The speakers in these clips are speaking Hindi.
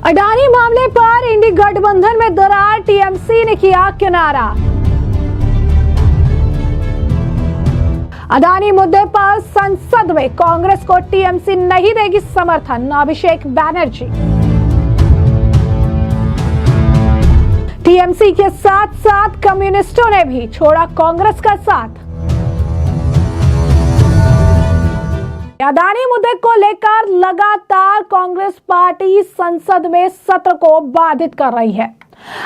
अडानी मामले पर इंडी गठबंधन में दरार, टीएमसी ने किया किनारा। अडानी मुद्दे पर संसद में कांग्रेस को टीएमसी नहीं देगी समर्थन, अभिषेक बैनर्जी। टीएमसी के साथ साथ कम्युनिस्टों ने भी छोड़ा कांग्रेस का साथ। अडानी मुद्दे को लेकर लगातार कांग्रेस पार्टी संसद में सत्र को बाधित कर रही है।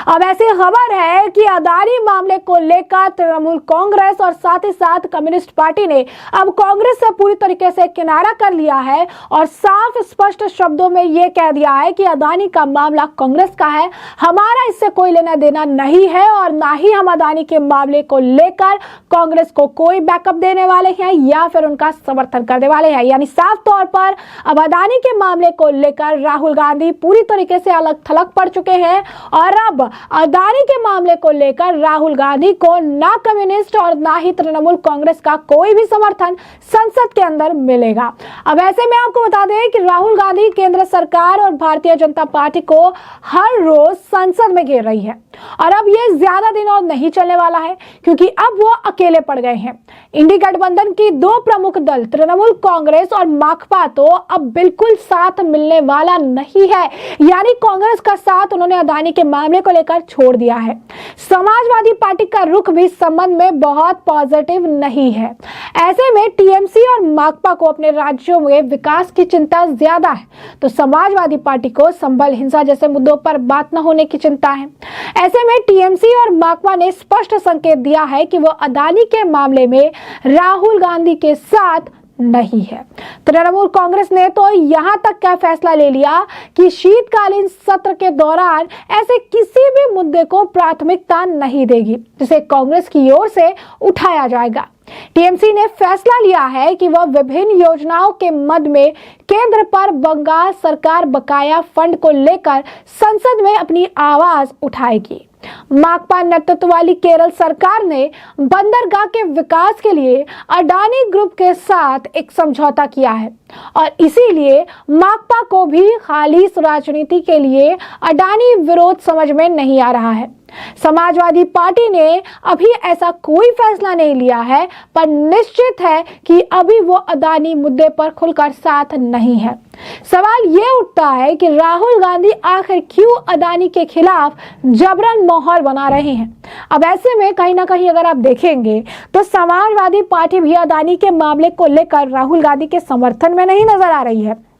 अब ऐसी खबर है कि अडानी मामले को लेकर तृणमूल कांग्रेस और साथ ही साथ कम्युनिस्ट पार्टी ने अब कांग्रेस से पूरी तरीके से किनारा कर लिया है और साफ स्पष्ट शब्दों में यह कह दिया है कि अडानी का मामला कांग्रेस का है, हमारा इससे कोई लेना देना नहीं है और ना ही हम अडानी के मामले को लेकर कांग्रेस को कोई बैकअप देने वाले हैं या फिर उनका समर्थन करने वाले हैं। यानी साफ तौर पर अब अडानी के मामले को लेकर राहुल गांधी पूरी तरीके से अलग थलग पड़ चुके हैं और अब अडानी के मामले को लेकर राहुल गांधी को ना कम्युनिस्ट और ना ही तृणमूल कांग्रेस का कोई भी समर्थन संसद के अंदर मिलेगा। अब ऐसे में आपको बता दें कि राहुल गांधी केंद्र सरकार और भारतीय जनता पार्टी को हर रोज संसद में घेर रही है और अब ये ज्यादा दिन और नहीं चलने वाला है क्योंकि अब वो अकेले पड़ गए हैं। इंडी गठबंधन की दो प्रमुख दल तृणमूल कांग्रेस और माकपा तो अब बिल्कुल साथ मिलने वाला नहीं है, यानी कांग्रेस का साथ उन्होंने अडानी के मामले को लेकर छोड़ दिया है। समाजवादी पार्टी का रुख भी संबंध में बहुत पॉजिटिव नहीं है। ऐसे में टीएमसी और माकपा को अपने राज्यों में विकास की चिंता ज्यादा है तो समाजवादी पार्टी को संभल हिंसा जैसे मुद्दों पर बात न होने की चिंता है। ऐसे में टीएमसी और माकपा ने स्पष्ट संकेत दिया है कि वो अडानी के मामले में राहुल गांधी के साथ नहीं है। तृणमूल कांग्रेस ने तो यहां तक क्या फैसला ले लिया कि शीतकालीन सत्र के दौरान ऐसे किसी भी मुद्दे को प्राथमिकता नहीं देगी जिसे कांग्रेस की ओर से उठाया जाएगा। टीएमसी ने फैसला लिया है कि वह विभिन्न योजनाओं के मद में केंद्र पर बंगाल सरकार बकाया फंड को लेकर संसद में अपनी आवाज उठाएगी। माकपा नेतृत्व वाली केरल सरकार ने बंदरगाह के विकास के लिए अडानी ग्रुप के साथ एक समझौता किया है और इसीलिए माकपा को भी खालिस राजनीति के लिए अडानी विरोध समझ में नहीं आ रहा है। समाजवादी पार्टी ने अभी ऐसा कोई फैसला नहीं लिया है पर निश्चित है कि अभी वो अडानी मुद्दे पर खुलकर साथ नहीं है। सवाल ये उठता है कि राहुल गांधी आखिर क्यों अडानी के खिलाफ जबरन माहौल बना रहे हैं। अब ऐसे में कहीं ना कहीं अगर आप देखेंगे तो समाजवादी पार्टी भी अडानी के मामले को लेकर राहुल गांधी के समर्थन में नहीं नजर आ रही है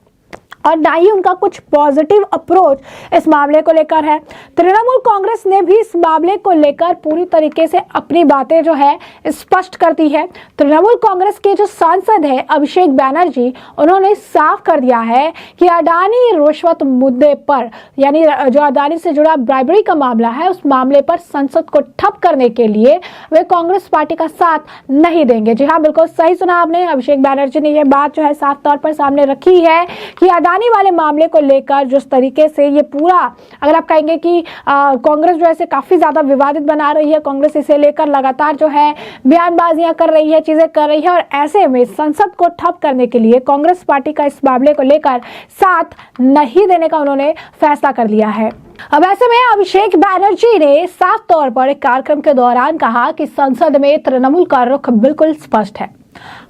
और ना ही उनका कुछ पॉजिटिव अप्रोच इस मामले को लेकर है। तृणमूल कांग्रेस ने भी इस मामले को लेकर पूरी तरीके से अपनी बातें जो है स्पष्ट कर दी है। तृणमूल कांग्रेस के जो सांसद है अभिषेक बैनर्जी, उन्होंने साफ कर दिया है कि अडानी रिश्वत मुद्दे पर यानी जो अडानी से जुड़ा ब्राइबरी का मामला है उस मामले पर संसद को ठप करने के लिए वे कांग्रेस पार्टी का साथ नहीं देंगे। जी हाँ, बिल्कुल सही सुना आपने। अभिषेक बैनर्जी ने यह बात जो है साफ तौर पर सामने रखी है कि अडानी वाले मामले को लेकर जिस तरीके से ये पूरा अगर आप कहेंगे कि कांग्रेस जो है काफी ज्यादा विवादित बना रही है, कांग्रेस इसे लेकर लगातार जो है बयानबाजियां कर रही है, चीजें कर रही है और ऐसे में संसद को ठप करने के लिए कांग्रेस पार्टी का इस मामले को लेकर साथ नहीं देने का उन्होंने फैसला कर लिया है। अब ऐसे में अभिषेक बैनर्जी ने साफ तौर पर एक कार्यक्रम के दौरान कहा कि संसद में तृणमूल का रुख बिल्कुल स्पष्ट है।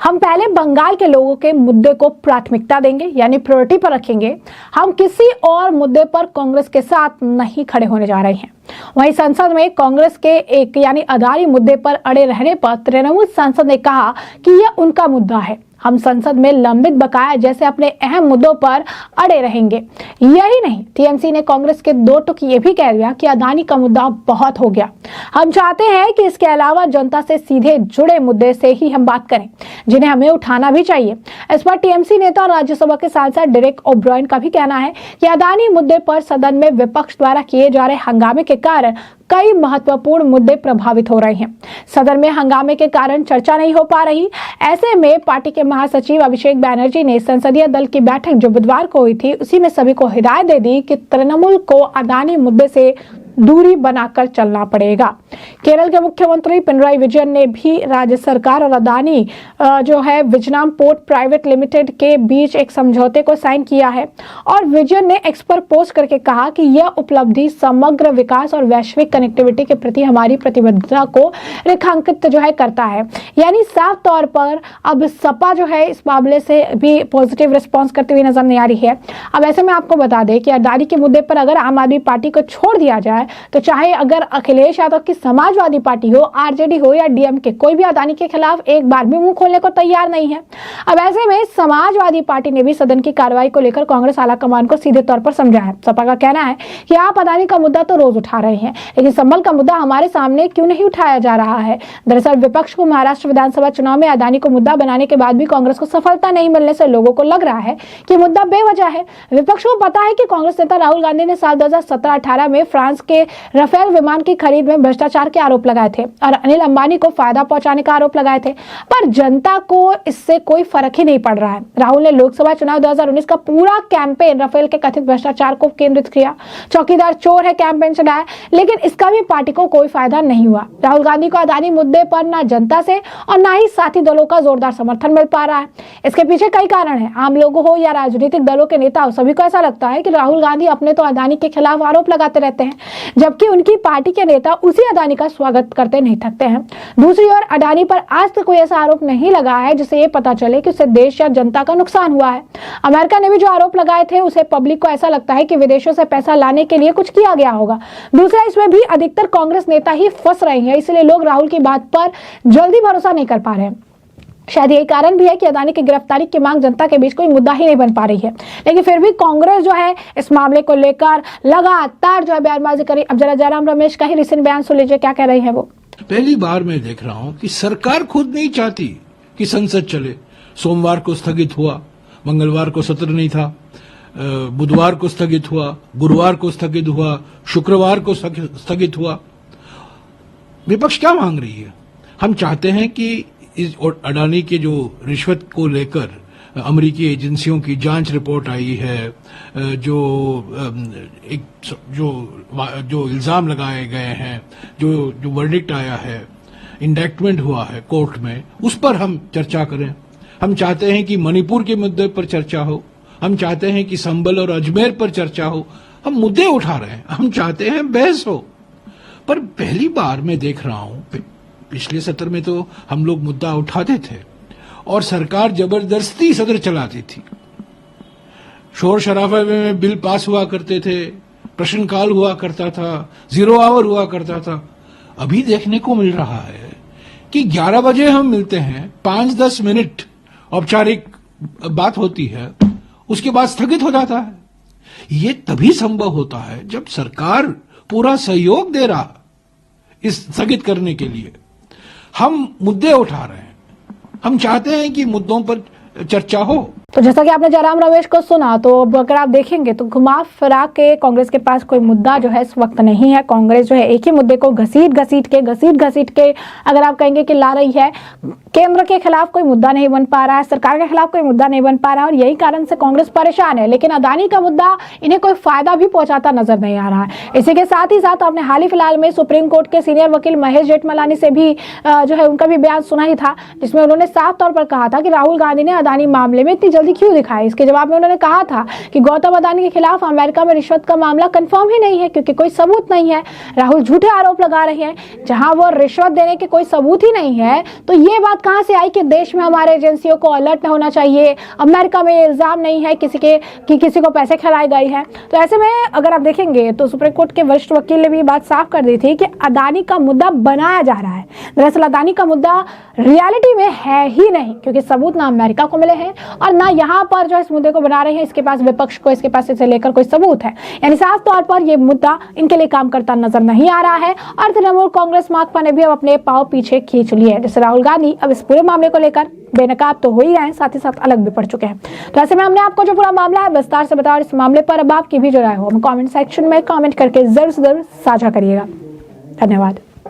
हम पहले बंगाल के लोगों के मुद्दे को प्राथमिकता देंगे यानी प्रायोरिटी पर रखेंगे। हम किसी और मुद्दे पर कांग्रेस के साथ नहीं खड़े होने जा रहे हैं। वहीं संसद में कांग्रेस के एक यानी अडानी मुद्दे पर अड़े रहने पर तृणमूल सांसद ने कहा कि यह उनका मुद्दा है, हम संसद में लंबित बकाया जैसे अपने अहम मुद्दों पर अड़े रहेंगे। यही नहीं, टीएमसी ने कांग्रेस के दो टुक ये भी कह दिया कि अडानी का मुद्दा बहुत हो गया, हम चाहते हैं कि इसके अलावा जनता से सीधे जुड़े मुद्दे से ही हम बात करें जिन्हें हमें उठाना भी चाहिए। इस पर टीएमसी नेता और राज्यसभा के सांसद डेरेक ओब्रायन का भी कहना है कि अडानी मुद्दे पर सदन में विपक्ष द्वारा किए जा रहे हंगामे के कारण कई महत्वपूर्ण मुद्दे प्रभावित हो रहे हैं। सदन में हंगामे के कारण चर्चा नहीं हो पा रही। ऐसे में पार्टी के महासचिव अभिषेक बैनर्जी ने संसदीय दल की बैठक जो बुधवार को हुई थी उसी में सभी को हिदायत दे दी कि तृणमूल को अडानी मुद्दे से दूरी बनाकर चलना पड़ेगा। केरल के मुख्यमंत्री पिनराई विजयन ने भी राज्य सरकार और अदानी जो है विजनम पोर्ट प्राइवेट लिमिटेड के बीच एक समझौते को साइन किया है और विजयन ने एक्स पर पोस्ट करके कहा कि यह उपलब्धि समग्र विकास और वैश्विक कनेक्टिविटी के प्रति हमारी प्रतिबद्धता को रेखांकित जो है करता है। यानी साफ तौर पर अब सपा जो है इस मामले से भी पॉजिटिव रिस्पॉन्स करती हुई नजर नहीं आ रही है। अब ऐसे में आपको बता दें कि अदानी के मुद्दे पर अगर आम आदमी पार्टी को छोड़ दिया जाए तो चाहे अगर अखिलेश यादव की समाजवादी पार्टी हो, आरजेडी हो या डीएमके, कोई भी अदानी के खिलाफ एक बार भी मुंह खोलने को तैयार नहीं है। अब ऐसे में समाजवादी पार्टी ने भी सदन की कार्रवाई को लेकर कांग्रेस आलाकमान को सीधे तौर पर समझा है। सपा का कहना है कि आप अदानी का मुद्दा तो रोज उठा रहे हैं, लेकिन संभल का मुद्दा हमारे सामने क्यों नहीं उठाया जा रहा है। दरअसल विपक्ष को महाराष्ट्र विधानसभा चुनाव में अदानी को मुद्दा बनाने के बाद भी कांग्रेस को सफलता नहीं मिलने से लोगों को लग रहा है कि मुद्दा बेवजह है। विपक्ष को पता है कि कांग्रेस नेता राहुल गांधी ने साल 2017-18 में फ्रांस के राफेल विमान की खरीद में भ्रष्टाचार के आरोप लगाए थे और अनिल अंबानी को फायदा पहुंचाने का आरोप लगाए थे, पर जनता को इससे कोई फर्क ही नहीं पड़ रहा है। राहुल ने लोकसभा चुनाव 2019 का पूरा कैंपेन राफेल के कथित भ्रष्टाचार को केंद्रित किया, चौकीदार चोर है कैंपेन चलाया, लेकिन इसका भी पार्टी को कोई फायदा नहीं हुआ। राहुल गांधी को अदानी मुद्दे पर ना जनता से और ना ही साथी दलों का जोरदार समर्थन मिल पा रहा है। इसके पीछे कई कारण है। आम लोगों हो या राजनीतिक दलों के नेता हो, सभी को ऐसा लगता है कि राहुल गांधी अपने तो अदानी के खिलाफ आरोप लगाते रहते हैं, जबकि उनकी पार्टी के नेता उसी अदानी का स्वागत करते नहीं थकते हैं। दूसरी ओर अदानी पर आज तक कोई ऐसा आरोप नहीं लगा है जिससे ये पता चले कि उससे देश या जनता का नुकसान हुआ है। अमेरिका ने भी जो आरोप लगाए थे उसे पब्लिक को ऐसा लगता है कि विदेशों से पैसा लाने के लिए कुछ किया गया होगा। दूसरा, इसमें भी अधिकतर कांग्रेस नेता ही फंस रहे हैं, इसलिए लोग राहुल की बात पर जल्दी भरोसा नहीं कर पा रहे हैं। शायद यही कारण भी है कि अदानी की गिरफ्तारी की मांग जनता के बीच कोई मुद्दा ही नहीं बन पा रही है, लेकिन फिर भी कांग्रेस जो है इस मामले को लेकर लगातार जो है बयानबाजी करी। अब जरा जयराम रमेश का ही रिसेंट बयान सुन लीजिए, क्या कह रही है वो। पहली बार मैं देख रहा हूं कि सरकार खुद नहीं चाहती कि संसद चले। सोमवार को स्थगित हुआ, मंगलवार को सत्र नहीं था, बुधवार को स्थगित हुआ, गुरुवार को स्थगित हुआ, शुक्रवार को स्थगित हुआ। विपक्ष क्या मांग रही है? हम चाहते हैं कि इस अडानी के जो रिश्वत को लेकर अमेरिकी एजेंसियों की जांच रिपोर्ट आई है, जो इल्जाम लगाए गए हैं, जो वर्डिक्ट आया है, इंडैक्टमेंट हुआ है कोर्ट में, उस पर हम चर्चा करें। हम चाहते हैं कि मणिपुर के मुद्दे पर चर्चा हो, हम चाहते हैं कि संभल और अजमेर पर चर्चा हो। हम मुद्दे उठा रहे हैं, हम चाहते हैं बहस हो। पर पहली बार मैं देख रहा हूं, पिछले सत्र में तो हम लोग मुद्दा उठाते थे और सरकार जबरदस्ती सत्र चलाती थी। शोर शराबे में बिल पास हुआ करते थे, प्रश्नकाल हुआ करता था, 0 आवर हुआ करता था। अभी देखने को मिल रहा है कि 11 बजे हम मिलते हैं, 5-10 मिनट औपचारिक बात होती है, उसके बाद स्थगित हो जाता है। ये तभी संभव होता है जब सरकार पूरा सहयोग दे रहा इस स्थगित करने के लिए। हम मुद्दे उठा रहे हैं, हम चाहते हैं कि मुद्दों पर चर्चा हो। तो जैसा कि आपने जयराम रमेश को सुना, तो अगर आप देखेंगे तो घुमा फिरा के कांग्रेस के पास कोई मुद्दा जो है इस वक्त नहीं है। कांग्रेस जो है एक ही मुद्दे को घसीट घसीट के अगर आप कहेंगे कि ला रही है। केंद्र के खिलाफ कोई मुद्दा नहीं बन पा रहा है, सरकार के खिलाफ कोई मुद्दा नहीं बन पा रहा है और यही कारण से कांग्रेस परेशान है। लेकिन अदानी का मुद्दा इन्हें कोई फायदा भी पहुंचाता नजर नहीं आ रहा है। इसी के साथ ही साथ आपने हाल ही फिलहाल में सुप्रीम कोर्ट के सीनियर वकील महेश जेठमलानी से भी जो है उनका भी बयान सुना ही था, जिसमें उन्होंने साफ तौर पर कहा था कि राहुल गांधी ने अदानी मामले में इतनी जल्दी क्यों दिखाया। इसके जवाब में उन्होंने कहा था कि गौतम अदानी के खिलाफ अमेरिका में रिश्वत का मामला कंफर्म ही नहीं है, क्योंकि कोई सबूत नहीं है। राहुल झूठे आरोप लगा रहे हैं, जहां वो रिश्वत देने के कोई सबूत ही नहीं है। तो ये बात कहां से आई कि देश में हमारे एजेंसियों को अलर्ट होना चाहिए, अमेरिका में इल्जाम नहीं है किसी को पैसे खिलाए गए हैं। तो ऐसे में अगर आप देखेंगे तो सुप्रीम कोर्ट के वरिष्ठ वकील ने भी बात साफ कर दी थी कि अदानी का मुद्दा बनाया जा रहा है। दरअसल अदानी का मुद्दा रियलिटी में है ही नहीं, क्योंकि सबूत ना अमेरिका को मिले हैं और ना यहाँ पर जो इस मुद्दे को बना रहे हैं इसके पास विपक्ष को इसके पास इसे लेकर कोई सबूत है। यानी साफ तौर पर यह मुद्दा इनके लिए काम करता नजर नहीं आ रहा है और तृणमूल कांग्रेस माकपा ने भी अब अपने पांव पीछे खींच लिए हैं। जैसे राहुल गांधी अब इस पूरे मामले को लेकर बेनकाब तो हो ही रहे हैं, साथ ही साथ अलग भी पड़ चुके हैं। तो ऐसे में हमने आपको जो पूरा मामला है विस्तार से बताया और इस मामले पर अब आपकी भी जो राय हो हम कमेंट सेक्शन में कमेंट करके जरूर से जरूर साझा करिएगा। धन्यवाद।